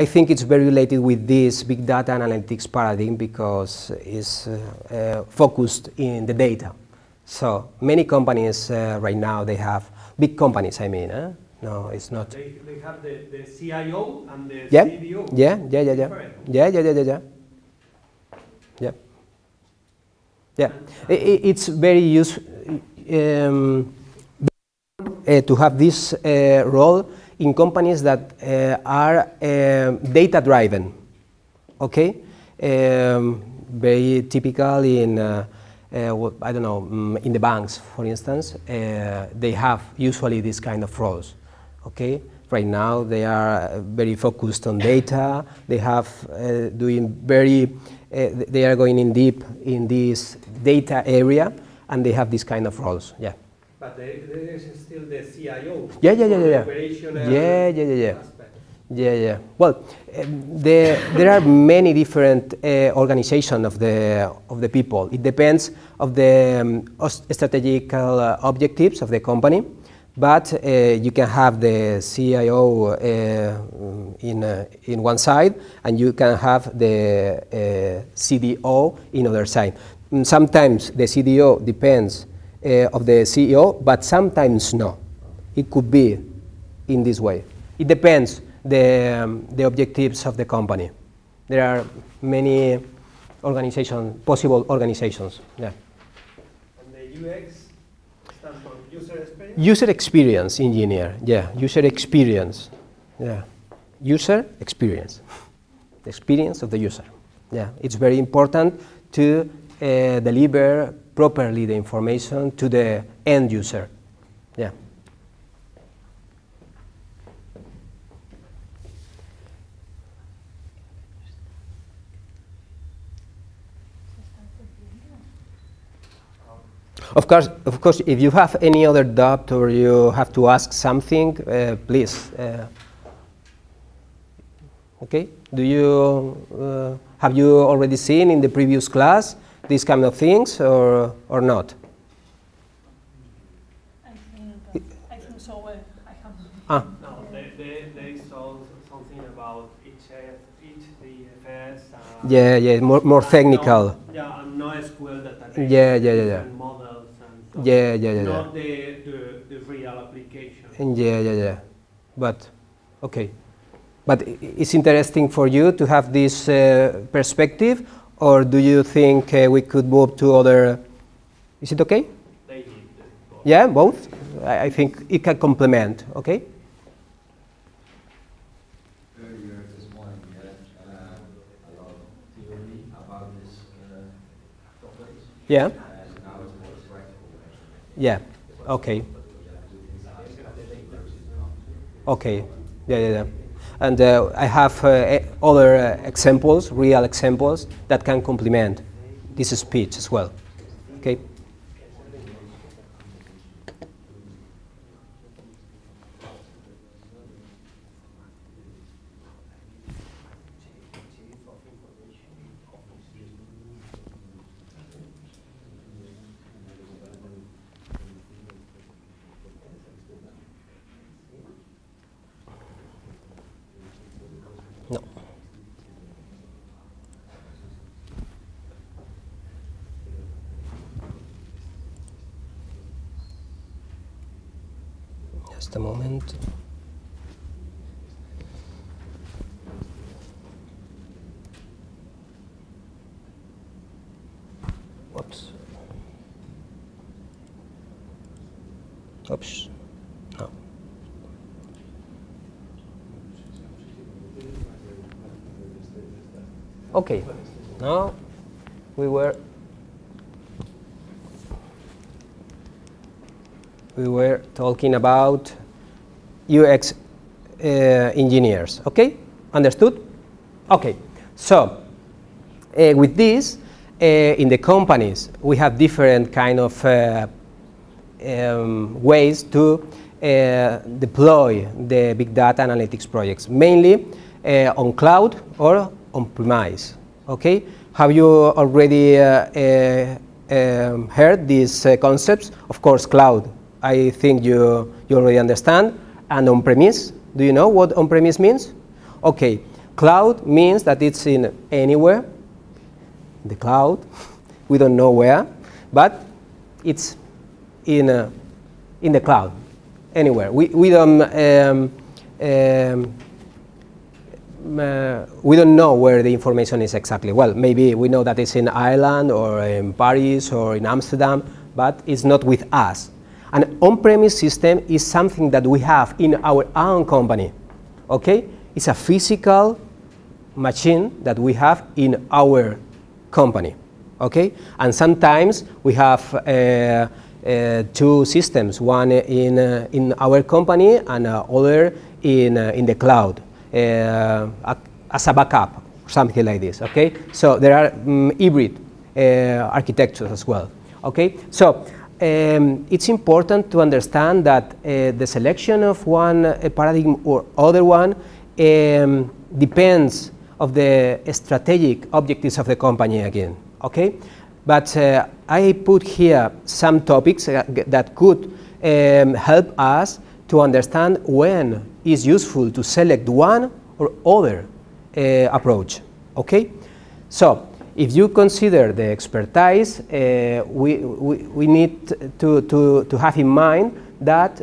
I think it's very related with this big data analytics paradigm because it's focused in the data. So many companies right now, they have, big companies I mean, no, it's not. They have the CIO and the Yeah. CDO. Yeah. Yeah. It's very useful to have this role in companies that are data driven. Okay, very typical in I don't know, in the banks, for instance, they have usually this kind of roles. Okay, right now they are very focused on data. They have doing very, they are going in deep in this data area, and they have this kind of roles. Yeah. But there is still the CIO. Yeah. Yeah. Well, there are many different organizations of the people. It depends of the strategical objectives of the company, but you can have the CIO in one side, and you can have the CDO in other side. Sometimes the CDO depends of the CEO, but sometimes no. It could be in this way. It depends the objectives of the company. There are many organizations, possible organizations. Yeah. And the UX stands for user experience? User experience engineer. Yeah, user experience. Yeah, user experience. The experience of the user. Yeah, it's very important to deliver properly the information to the end user. Yeah. Of course, if you have any other doubt or you have to ask something, please. Okay. Do you have you already seen in the previous class these kind of things or not? I think so. I have. No, there is something about each DFS. Yeah, more technical. Yeah, and no SQL database. Yeah. Models and Yeah. Not the real application. Yeah. But okay. But it's interesting for you to have this perspective, or do you think we could move to other? Is it okay? They need both. Yeah, both. I think it can complement. Okay. Earlier this morning we had a lot of theory about this topics. Yeah. And now it's more practical. Yeah. Okay. Okay. Yeah. And I have other examples, real examples, that can complement this speech as well. Okay. No. Just a moment. Whoops. Oops. No. Okay. Now we were talking about UX engineers. Okay? Understood? Okay. So with this, in the companies, we have different kind of ways to deploy the big data analytics projects, mainly on cloud or on premise. Okay? Have you already heard these concepts? Of course, cloud. I think you already understand. And on premise, do you know what on premise means? Okay. Cloud means that it's in anywhere, the cloud. We don't know where, but it's in the cloud, anywhere. We don't know where the information is exactly. Well, maybe we know that it's in Ireland or in Paris or in Amsterdam, but it's not with us. An on-premise system is something that we have in our own company. Okay? It's a physical machine that we have in our company. Okay? And sometimes we have two systems, one in our company and other in the cloud as a backup, something like this. Okay? So there are hybrid architectures as well. Okay? So it's important to understand that the selection of one paradigm or other one depends of the strategic objectives of the company again. Okay? But I put here some topics that could help us to understand when it's useful to select one or other approach. Okay? So if you consider the expertise, we need to have in mind that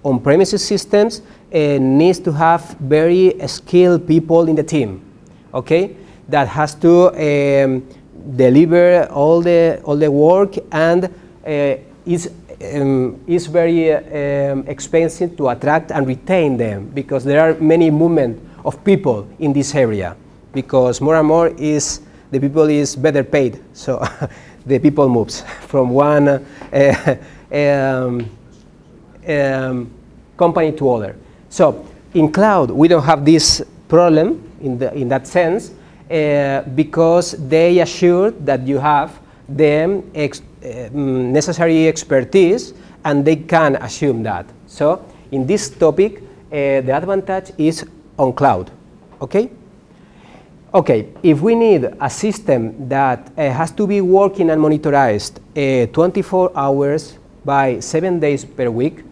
on-premises systems needs to have very skilled people in the team. Okay? That has to deliver all the work, and is very expensive to attract and retain them, because there are many movement of people in this area, because more and more the people is better paid, so the people moves from one company to other. So in cloud we don't have this problem in that sense, because they assure that you have the necessary expertise, and they can assume that. So in this topic, the advantage is on cloud. Okay? Okay, if we need a system that has to be working and monitored 24 hours by 7 days per week,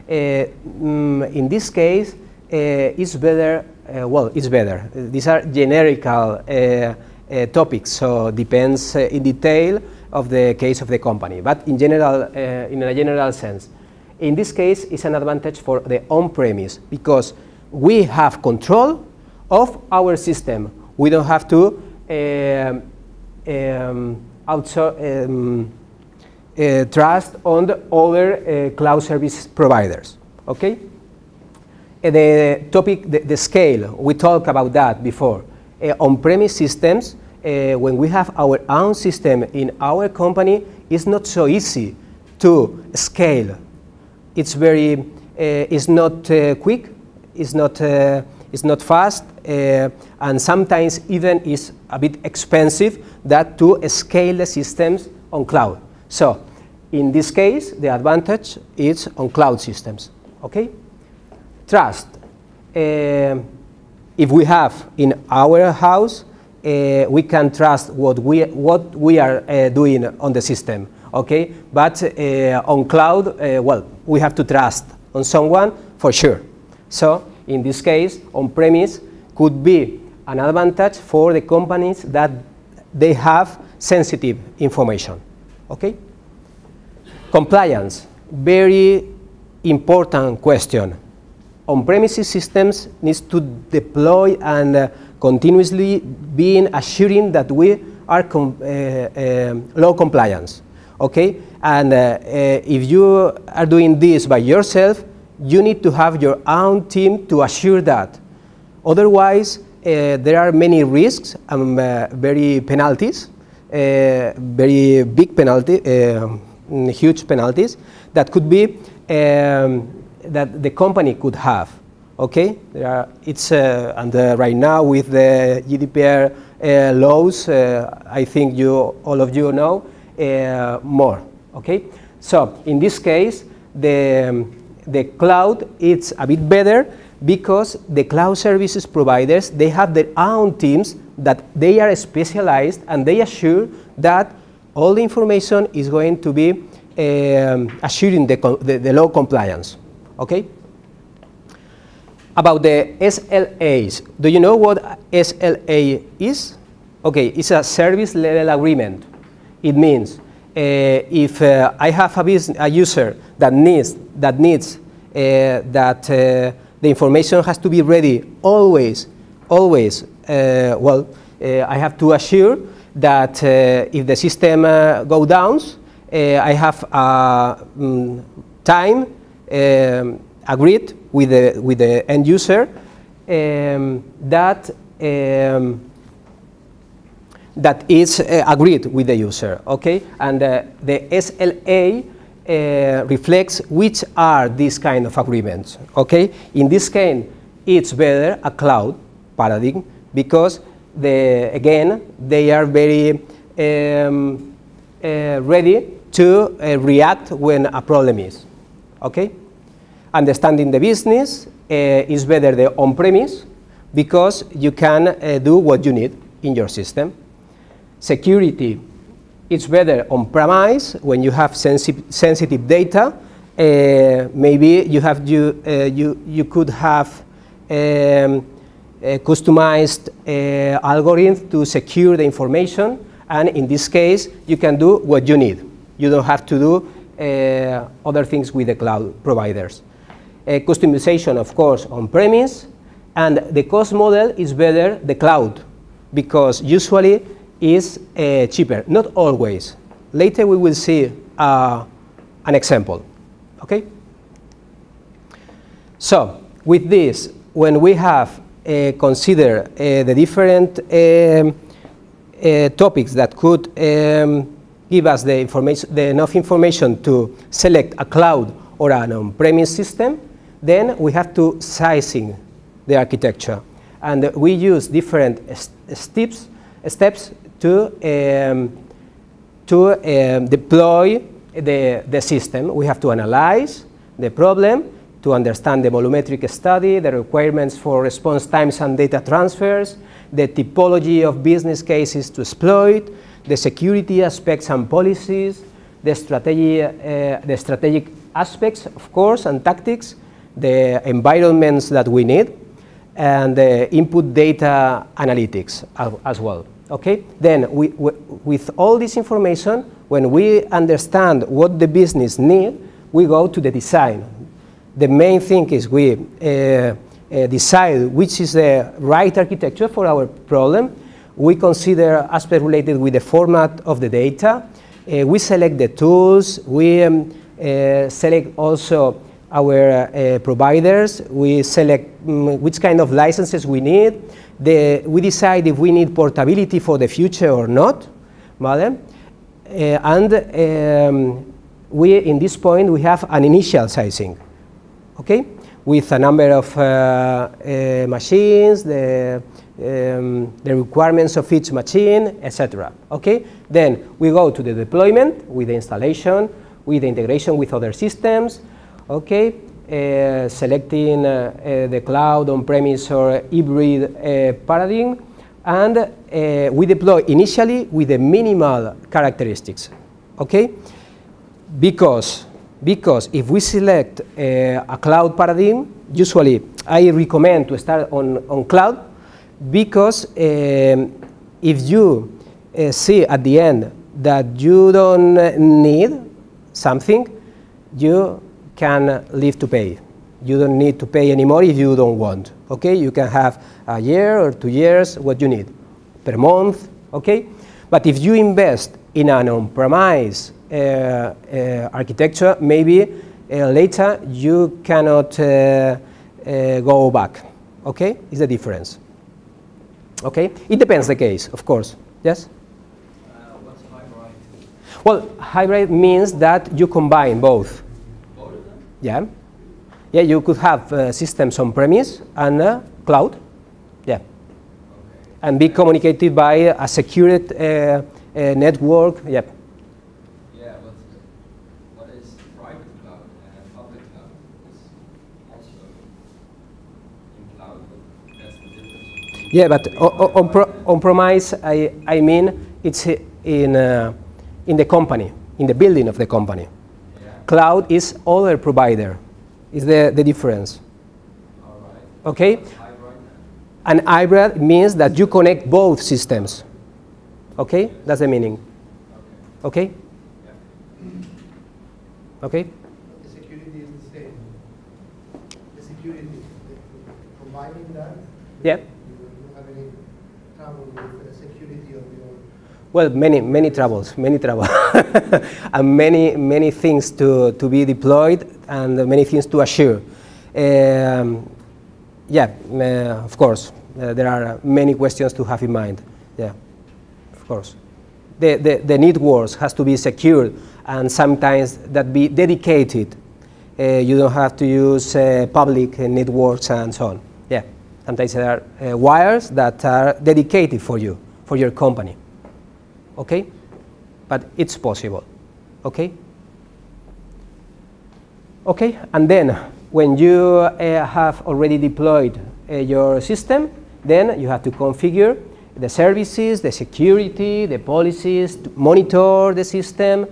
in this case, it's better. Well, it's better. These are generical topics, so depends in detail of the case of the company. But in general, in a general sense, in this case, it's an advantage for the on-premise, because we have control of our system. We don't have to trust on the other cloud service providers. Okay? The topic, the scale, we talked about that before. On-premise systems, when we have our own system in our company, it's not so easy to scale. It's very, it's not quick, it's not fast, and sometimes even is a bit expensive that to scale the systems on cloud. So in this case, the advantage is on cloud systems. Okay? Trust. If we have in our house, we can trust what we are doing on the system. Okay? But on cloud, well, we have to trust on someone for sure. So in this case, on-premise could be an advantage for the companies that they have sensitive information. Okay? Compliance, very important question. On-premises systems needs to deploy and continuously being assuring that we are low compliance. Okay? And if you are doing this by yourself, you need to have your own team to assure that. Otherwise, there are many risks and very penalties, very big penalty, huge penalties that could be that the company could have. Okay, it's and right now with the GDPR laws, I think all of you know more. Okay, so in this case, the cloud it's a bit better, because the cloud services providers, they have their own teams that they are specialized, and they assure that all the information is going to be assuring the low compliance. Okay? About the SLAs, do you know what SLA is? Okay, it's a service level agreement. It means if I have a user that needs that the information has to be ready always, I have to assure that if the system goes down, I have time agreed with the end user that is agreed with the user, okay? And the SLA reflects which are these kind of agreements, okay? In this case, it's better a cloud paradigm because again, they are very ready to react when a problem is, okay? Understanding the business is better the on-premise because you can do what you need in your system. Security, it's better on-premise when you have sensitive data. Maybe you could have customized algorithm to secure the information, and in this case, you can do what you need. You don't have to do other things with the cloud providers. Customization, of course, on-premise, and the cost model is better the cloud because usually is cheaper, not always. Later we will see an example, okay? So, with this, when we have considered the different topics that could give us the enough information to select a cloud or an on-premise system, then we have to sizing the architecture. And we use different steps to deploy the system. We have to analyze the problem, to understand the volumetric study, the requirements for response times and data transfers, the typology of business cases to exploit, the security aspects and policies, the strategic aspects, of course, and tactics, the environments that we need, and the input data analytics as well. Okay? Then, with all this information, when we understand what the business needs, we go to the design. The main thing is we decide which is the right architecture for our problem. We consider aspects related with the format of the data. We select the tools. We select also our providers. We select which kind of licenses we need. We decide if we need portability for the future or not. In this point, we have an initial sizing, okay, with a number of machines, the requirements of each machine, etc. Okay? Then we go to the deployment with the installation, with the integration with other systems, okay? Selecting the cloud, on-premise, or hybrid paradigm, and we deploy initially with the minimal characteristics, okay? Because if we select a cloud paradigm, usually I recommend to start on cloud, because if you see at the end that you don't need something, you can leave to pay. You don't need to pay anymore if you don't want. Okay, you can have a year or 2 years what you need per month. Okay, but if you invest in an on-premise architecture, maybe later you cannot go back. Okay, it's the difference. Okay, it depends the case, of course. Yes. What's hybrid? Well, hybrid means that you combine both. Both of them? Yeah. Yeah, you could have systems on-premise and cloud. Yeah. Okay. And be communicated by a secured network. Yep. Yeah, what is private cloud and public cloud? It's also in cloud, but that's the difference. Yeah, but on-premise, I mean, it's in the company, in the building of the company. Yeah. Cloud is other provider. Is the difference. All right. Okay? An hybrid means that you connect both systems. Okay? That's the meaning. Okay? Okay? The security is the same. The security, combining that, Yeah. you don't have any trouble with the security of your... Well, many troubles, and many things to be deployed, and many things to assure. Yeah, of course, there are many questions to have in mind. Yeah, of course. The networks has to be secured, and sometimes that be dedicated. You don't have to use public networks and so on. Yeah, sometimes there are wires that are dedicated for you, for your company. Okay, but it's possible. Okay. Okay, and then when you have already deployed your system, then you have to configure the services, the security, the policies, to monitor the system,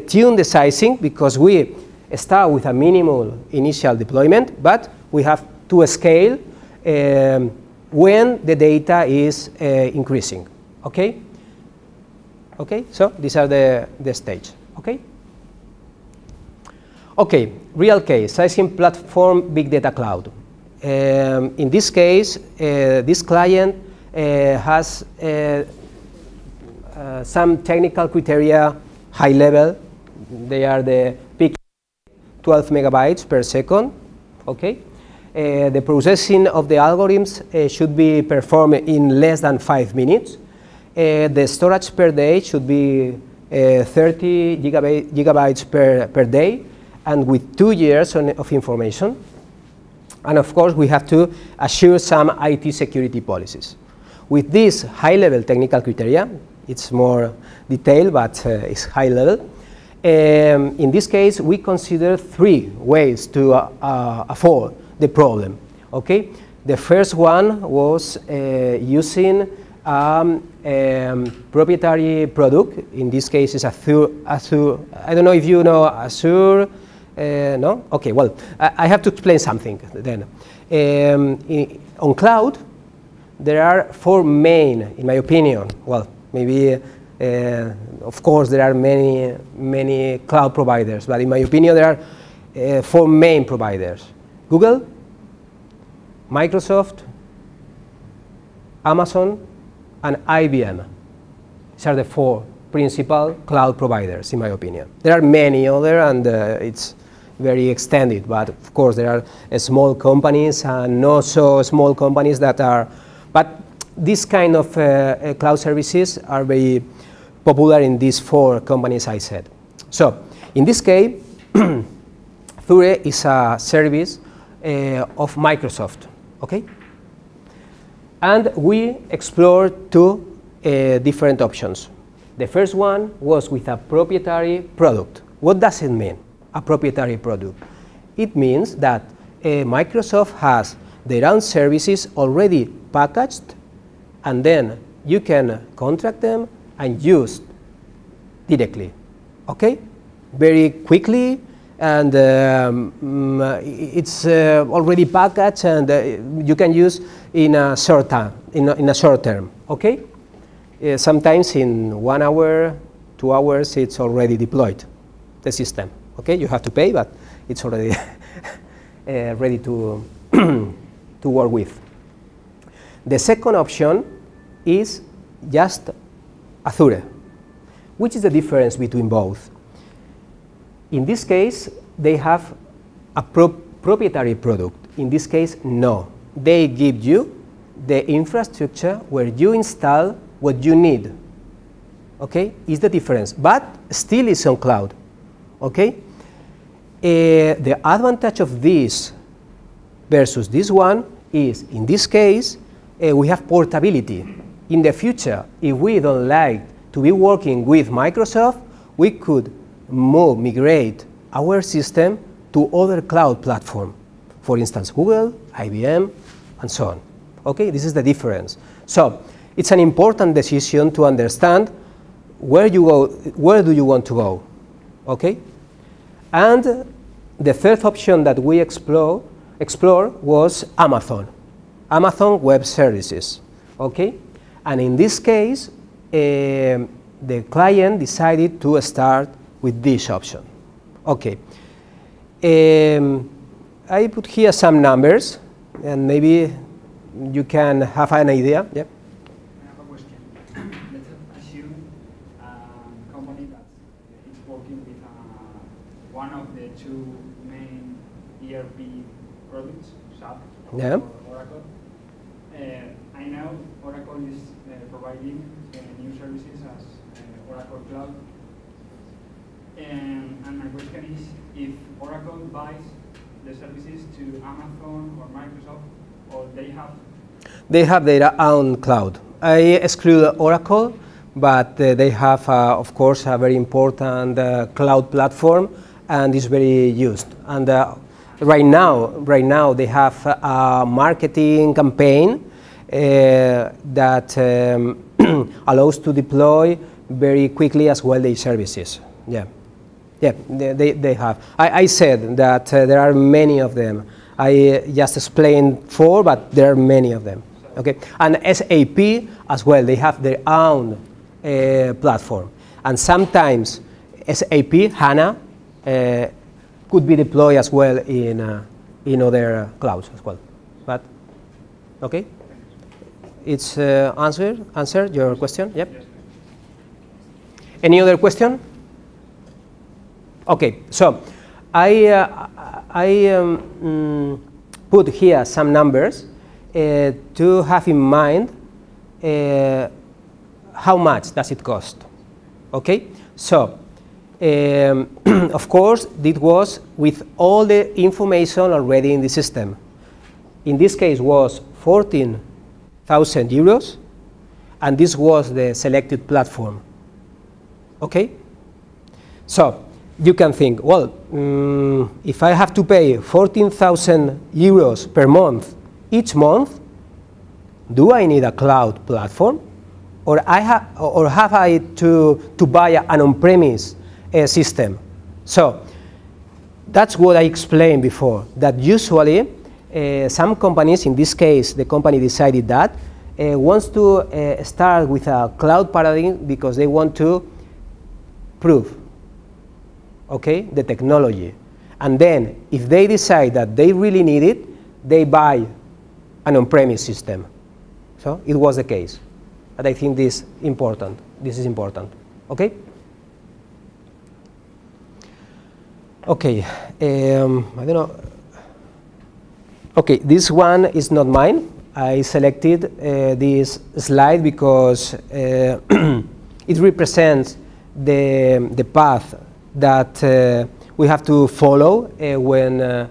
tune the sizing, because we start with a minimal initial deployment, but we have to scale when the data is increasing. Okay? Okay, so these are the stage. Okay? Okay, real case, sizing platform, big data cloud. In this case, this client has some technical criteria, high level. They are the peak 12 megabytes per second. Okay, the processing of the algorithms should be performed in less than 5 minutes. The storage per day should be 30 gigabytes per day, and with 2 years of information. And of course, we have to assure some IT security policies. With this high-level technical criteria, it's more detailed, but it's high-level. In this case, we consider 3 ways to afford the problem. Okay? The first one was using proprietary product. In this case, it's Azure. I don't know if you know Azure. No? Okay, well, I have to explain something then. On cloud, there are 4 main, in my opinion, well, maybe, of course, there are many cloud providers, but in my opinion, there are 4 main providers: Google, Microsoft, Amazon, and IBM. These are the 4 principal cloud providers, in my opinion. There are many other, and it's very extended, but of course there are small companies and not so small companies that are, but this kind of cloud services are very popular in these 4 companies I said. So in this case, Azure is a service of Microsoft, okay? And we explored 2 different options. The first one was with a proprietary product. What does it mean, a proprietary product? It means that Microsoft has their own services already packaged, and then you can contract them and use directly. Okay? Very quickly, and it's already packaged, and you can use in a short time. In a short term. Okay? Sometimes in 1 hour, 2 hours, it's already deployed, the system. Okay, you have to pay, but it's already ready to to work with. The second option is just Azure. Which is the difference between both? In this case, they have a proprietary product. In this case, no. They give you the infrastructure where you install what you need. Okay, is the difference, but still is on cloud. Okay, the advantage of this versus this one is, in this case, we have portability. In the future, if we don't like to be working with Microsoft, we could migrate our system to other cloud platform. For instance, Google, IBM, and so on. Okay, this is the difference. So it's an important decision to understand where you go, where do you want to go. Okay, and the third option that we explored explored was Amazon Web Services, okay? And in this case, the client decided to start with this option, okay? I put here some numbers, and maybe you can have an idea. Yep. I have a question. Let's assume a company that is working with one of the two main ERP products, SAP Yeah. or Oracle. I know Oracle is providing new services as Oracle Cloud. And my question is, if Oracle buys the services to Amazon or Microsoft, or they have? They have their own cloud. I exclude Oracle, but they have, of course, a very important cloud platform, and is very used. And right now, they have a marketing campaign that allows to deploy very quickly as well their services. Yeah. Yeah, they have. I said that there are many of them. I just explained 4, but there are many of them. Okay, and SAP as well. They have their own platform, and sometimes SAP HANA could be deployed as well in other clouds as well. But okay, it's answered your question. Yep. Any other question? Okay, so I put here some numbers to have in mind how much does it cost. Okay, so of course this was with all the information already in the system. In this case was 14,000 euros, and this was the selected platform. Okay, so you can think, well, if I have to pay 14,000 euros per month each month, do I need a cloud platform, or have I to buy an on-premise system? So that's what I explained before. That usually some companies, in this case, the company decided that wants to start with a cloud paradigm because they want to prove, okay, the technology. And then, if they decide that they really need it, they buy an on-premise system. So it was the case. But I think this important. This is important. Okay. Okay. I don't know. Okay, this one is not mine. I selected this slide because it represents the path that we have to follow when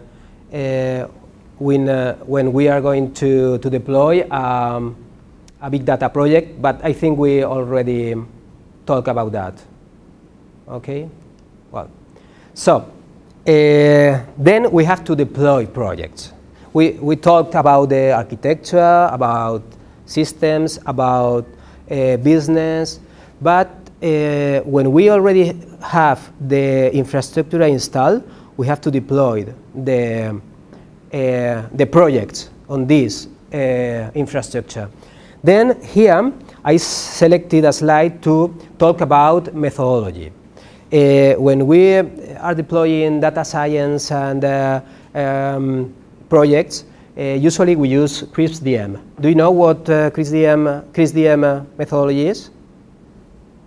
we are going to deploy a big data project, but I think we already talked about that. Okay, well, so then we have to deploy projects. We talked about the architecture, about systems, about business, but when we already have the infrastructure installed, we have to deploy the projects on this infrastructure. Then here I selected a slide to talk about methodology. When we are deploying data science and projects, usually we use CRISP-DM. Do you know what CRISP-DM methodology is?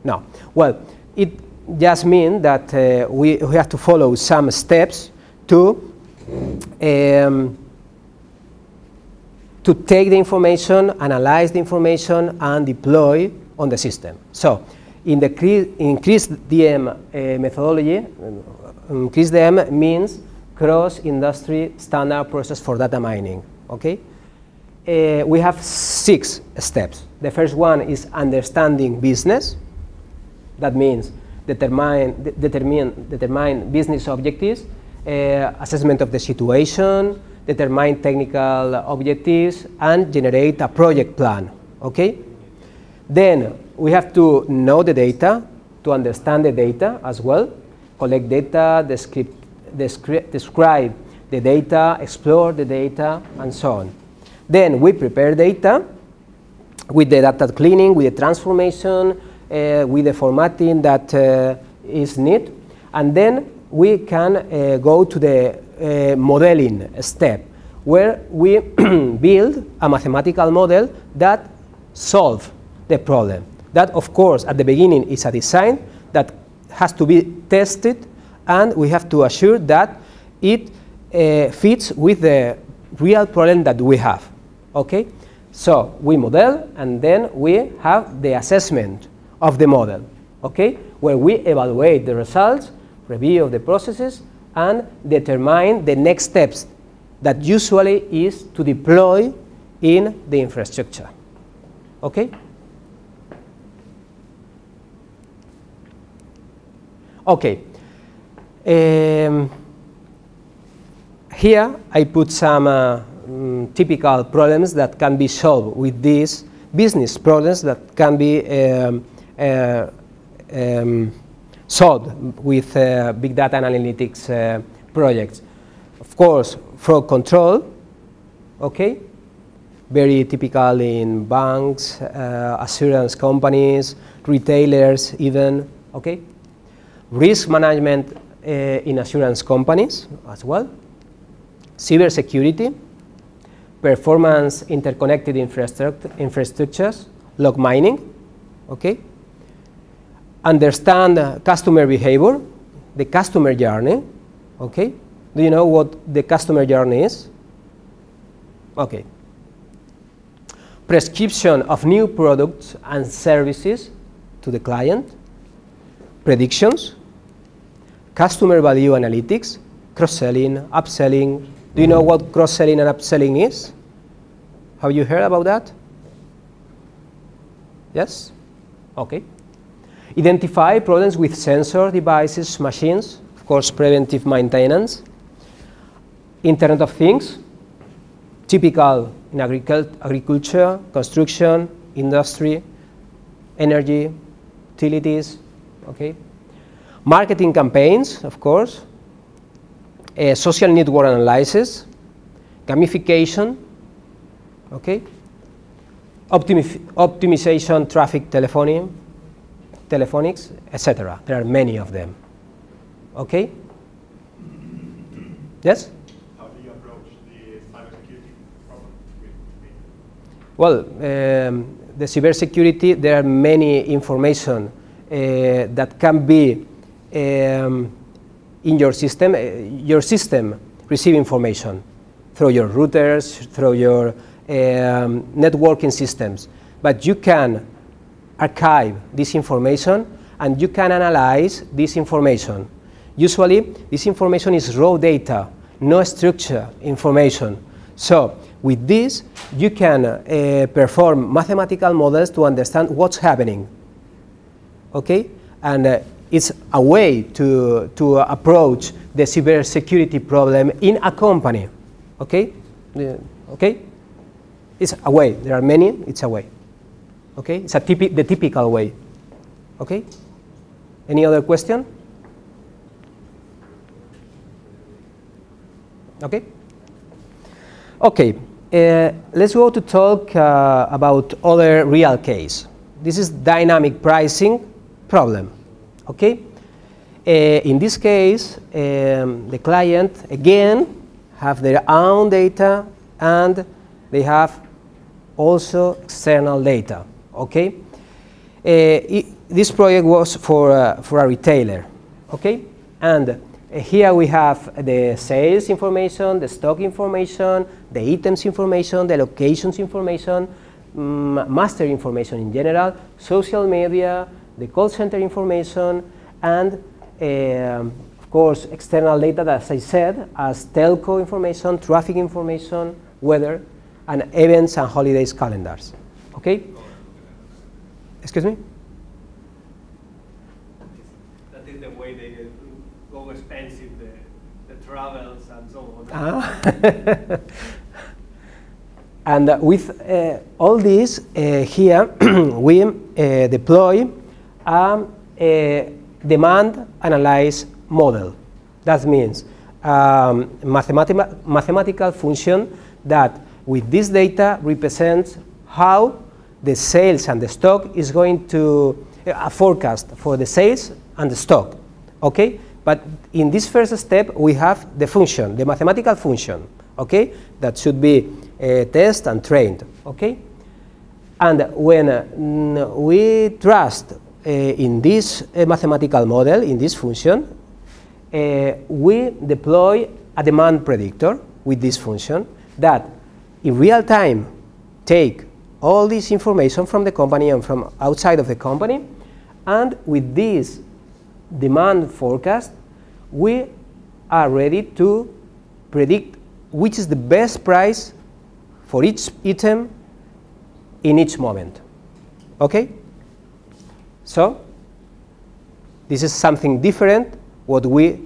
No. Well, it just means that we have to follow some steps to take the information, analyze the information, and deploy on the system. So, in the CRISP-DM methodology, CRISP-DM means cross-industry standard process for data mining. Okay, we have 6 steps. The first one is understanding business. That means determine business objectives, assessment of the situation, determine technical objectives, and generate a project plan. Okay? Then we have to know the data, to understand the data as well, collect data, describe the data, explore the data, and so on. Then we prepare data with the data cleaning, with the transformation, with the formatting that is needed, and then we can go to the modeling step, where we build a mathematical model that solves the problem. That, of course, at the beginning is a design that has to be tested, and we have to assure that it fits with the real problem that we have. Okay? So we model, and then we have the assessment of the model, okay? Where we evaluate the results, review of the processes, and determine the next steps that usually is to deploy in the infrastructure. Okay? Okay. Here I put some typical problems that can be solved with these business problems that can be solved with big data and analytics projects. Of course, fraud control, okay, very typical in banks, assurance companies, retailers even, okay. Risk management in assurance companies as well. Cybersecurity, performance interconnected infrastructures, log mining, okay. Understand customer behavior, the customer journey, okay. Do you know what the customer journey is? Okay. Prescription of new products and services to the client, predictions, customer value analytics, cross-selling, upselling. Do you know what cross-selling and upselling is? Have you heard about that? Yes? Okay. Identify problems with sensor devices, machines, of course, preventive maintenance. Internet of Things, typical in agriculture, construction, industry, energy, utilities, okay. Marketing campaigns, of course, social network analysis, gamification, okay, optimization, traffic telephonics, etc. There are many of them, okay. Yes? How do you approach the cybersecurity problem? Well, the cybersecurity, there are many information that can be in your system. Your system receive information through your routers, through your networking systems. But you can archive this information and you can analyze this information. Usually, this information is raw data, no structure information. So, with this, you can perform mathematical models to understand what's happening. Okay? And it's a way to approach the cybersecurity problem in a company. Okay? Okay? It's a way. There are many. It's a way. Okay? It's the typical way. Okay? Any other question? Okay? Okay. Let's go to talk about other real case. This is dynamic pricing problem. Okay? In this case, the client again have their own data and they have also external data. Okay? This project was for a retailer. Okay? And here we have the sales information, the stock information, the items information, the locations information, master information in general, social media, the call center information, and of course external data that, as I said, as telco information, traffic information, weather, and events and holidays calendars. Okay? Excuse me? That is the way they go expensive, the travels and so on. And with all this, here we deploy a demand analyze model. That means mathematical function that with this data represents how the sales and the stock is going to, a forecast for the sales and the stock, okay? But in this first step, we have the function, the mathematical function, okay? That should be tested and trained, okay? And when we trust in this mathematical model, in this function, we deploy a demand predictor with this function that in real time take all this information from the company and from outside of the company, and with this demand forecast, we are ready to predict which is the best price for each item in each moment. Okay? So, this is something different what we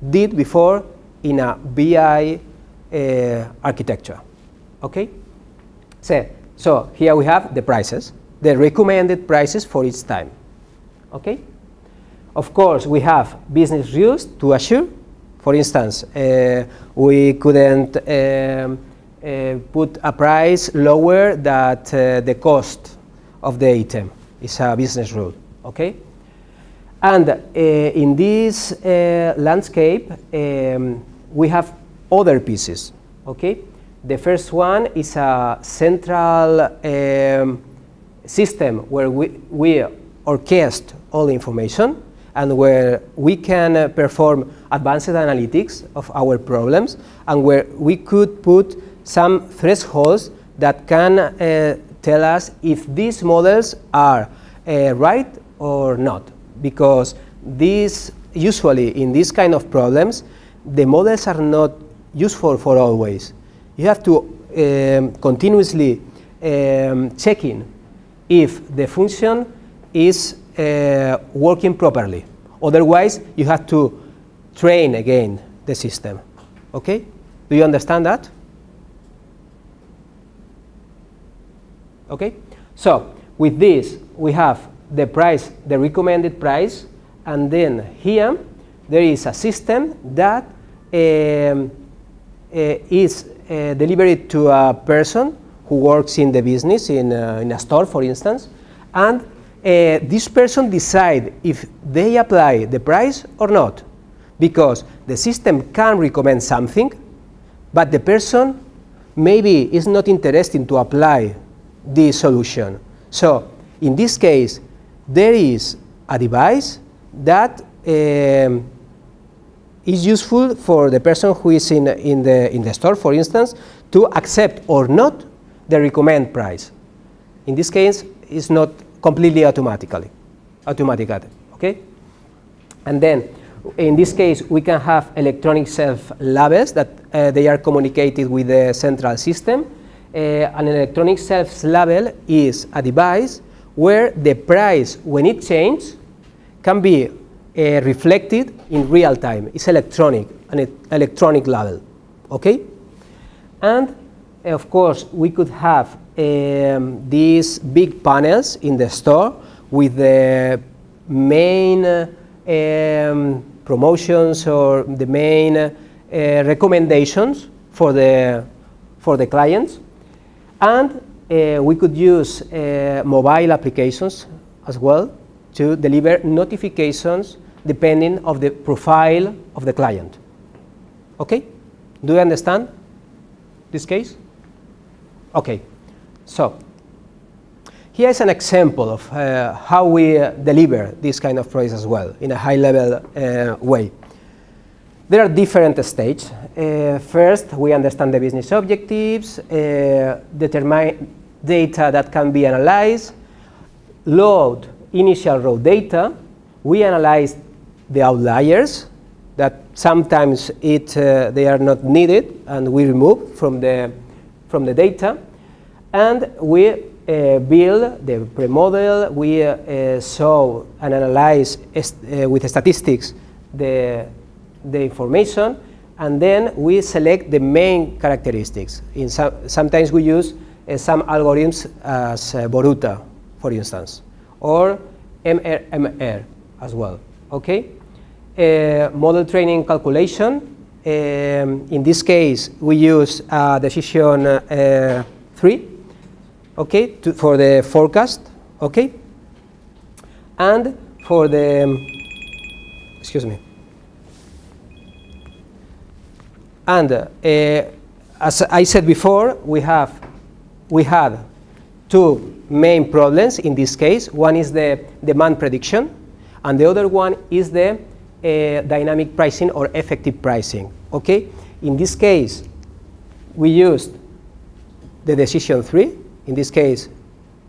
did before in a BI architecture. Okay? So here we have the prices, the recommended prices for each time. Okay? Of course, we have business rules to assure. For instance, we couldn't put a price lower than the cost of the item. It's a business rule. Okay? And in this landscape, we have other pieces. Okay? The first one is a central system where we orchestrate all the information and where we can perform advanced analytics of our problems, and where we could put some thresholds that can tell us if these models are right or not. Because these, usually in these kind of problems, the models are not useful for always. You have to continuously checking if the function is working properly. Otherwise, you have to train again the system. Okay? Do you understand that? Okay? So, with this, we have the price, the recommended price, and then here there is a system that is delivered to a person who works in the business, in a store, for instance, and this person decides if they apply the price or not, because the system can recommend something, but the person maybe is not interested to apply this solution. So, in this case, there is a device that is useful for the person who is in the store, for instance, to accept or not the recommended price. In this case, it's not completely automatic. Okay? And then, in this case, we can have electronic shelf labels that they are communicated with the central system. An electronic shelf label is a device where the price, when it changes, can be reflected in real time. It's electronic, an electronic label. Okay? And of course, we could have these big panels in the store with the main promotions or the main recommendations for the clients. And we could use mobile applications as well to deliver notifications depending on the profile of the client. Okay? Do you understand this case? Okay. So, here is an example of how we deliver this kind of projects as well in a high-level way. There are different stages. First, we understand the business objectives, determine data that can be analyzed, load initial raw data. We analyze the outliers that sometimes they are not needed, and we remove from the data. And we build the pre-model. We show and analyze with statistics the information, and then we select the main characteristics. Sometimes we use some algorithms as Boruta, for instance, or MR as well. Okay? Model training calculation in this case, we use decision 3, okay, for the forecast, okay, and for the, excuse me, and as I said before, we had two main problems in this case. One is the demand prediction, and the other one is the dynamic pricing or effective pricing. Okay, in this case, we used the decision 3. In this case,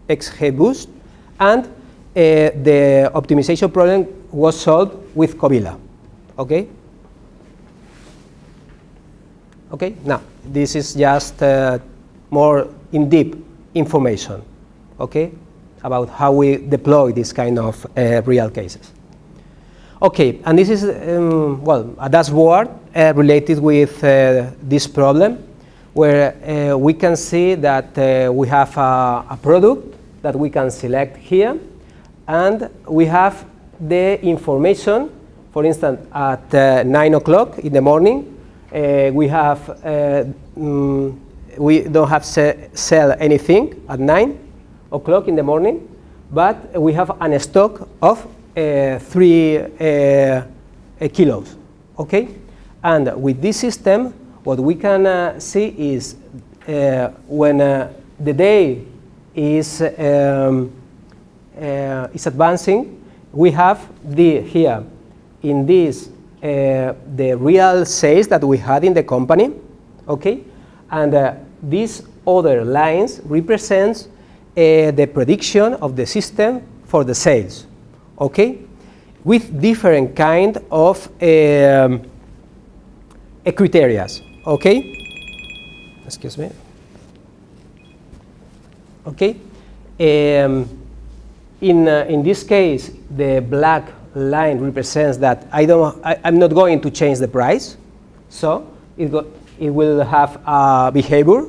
XG boost, and the optimization problem was solved with Covila. Okay. Okay. Now this is just more in-depth information. Okay, about how we deploy this kind of real cases. Okay, and this is well, a dashboard related with this problem, where we can see that we have a product that we can select here, and we have the information. For instance, at 9 o'clock in the morning, we don't have sell anything at 9 o'clock in the morning, but we have a stock of 3 kilos. Okay, and with this system, what we can see is when the day is advancing, we have here in this the real sales that we had in the company, okay, and these other lines represents the prediction of the system for the sales, okay, with different kind of criteria. Okay, excuse me. Okay, in this case, the black line represents that I'm not going to change the price, so it will have a behavior,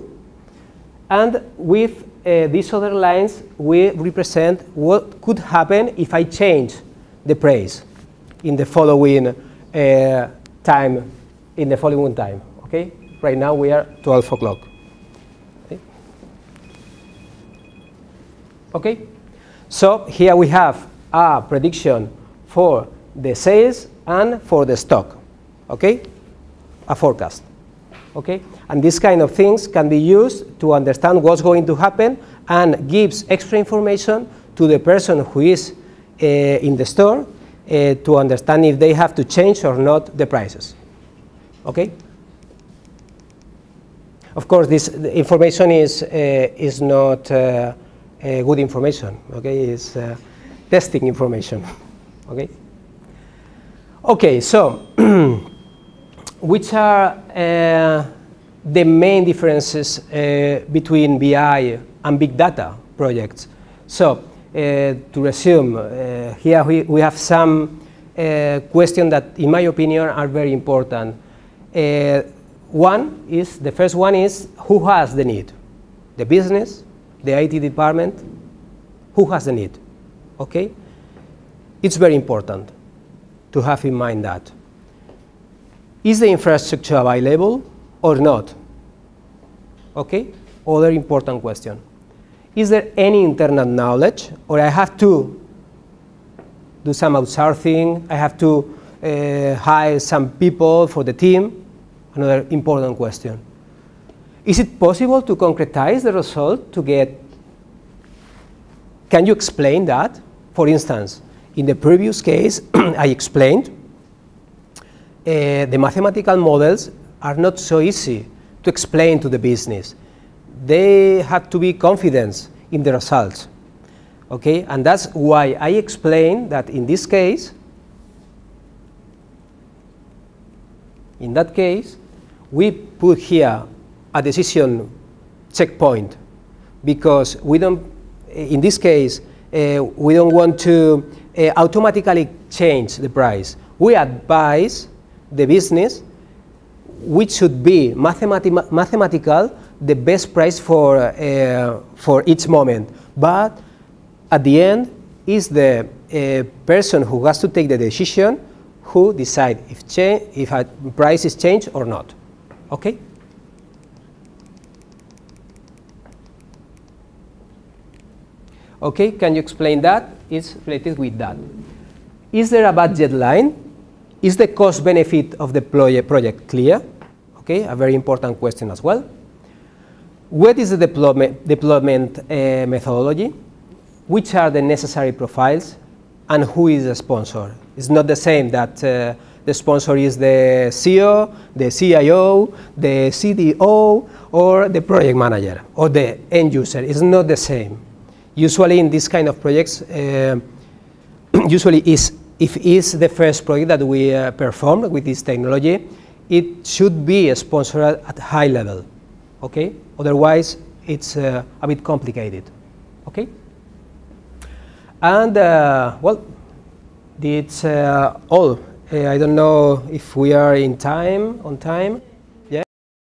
and with these other lines, we represent what could happen if I change the price in the following time. Okay, right now we are 12 o'clock. Okay. Okay, so here we have a prediction for the sales and for the stock. Okay, a forecast. Okay, and these kind of things can be used to understand what's going to happen and gives extra information to the person who is in the store to understand if they have to change or not the prices. Okay. Of course, this information is not good information. Okay, it's testing information. Okay. Okay. So, which are the main differences between BI and big data projects? So, to resume, here we have some questions that, in my opinion, are very important. The first one is, who has the need? The business, the IT department, who has the need? Okay? It's very important to have in mind that. Is the infrastructure available or not? Okay? Other important question. Is there any internal knowledge, or I have to do some outsourcing, I have to hire some people for the team? Another important question. Is it possible to concretize the result to get? Can you explain that? For instance, in the previous case, I explained the mathematical models are not so easy to explain to the business. They have to be confident in the results. Okay, and that's why I explained that in this case, in that case, we put here a decision checkpoint, because we don't, in this case, we don't want to automatically change the price. We advise the business which should be mathematical the best price for each moment. But at the end is the person who has to take the decision who decide if a price is changed or not. Okay? Okay, can you explain that? It's related with that. Is there a budget line? Is the cost benefit of the project clear? Okay, a very important question as well. What is the deployment methodology? Which are the necessary profiles? And who is the sponsor? It's not the same that the sponsor is the CEO, the CIO, the CDO, or the project manager, or the end user. It's not the same. Usually in this kind of projects, usually if it's the first project that we perform with this technology, it should be sponsored at high level, okay? Otherwise, it's a bit complicated, okay? And, well, it's all. I don't know if we are on time.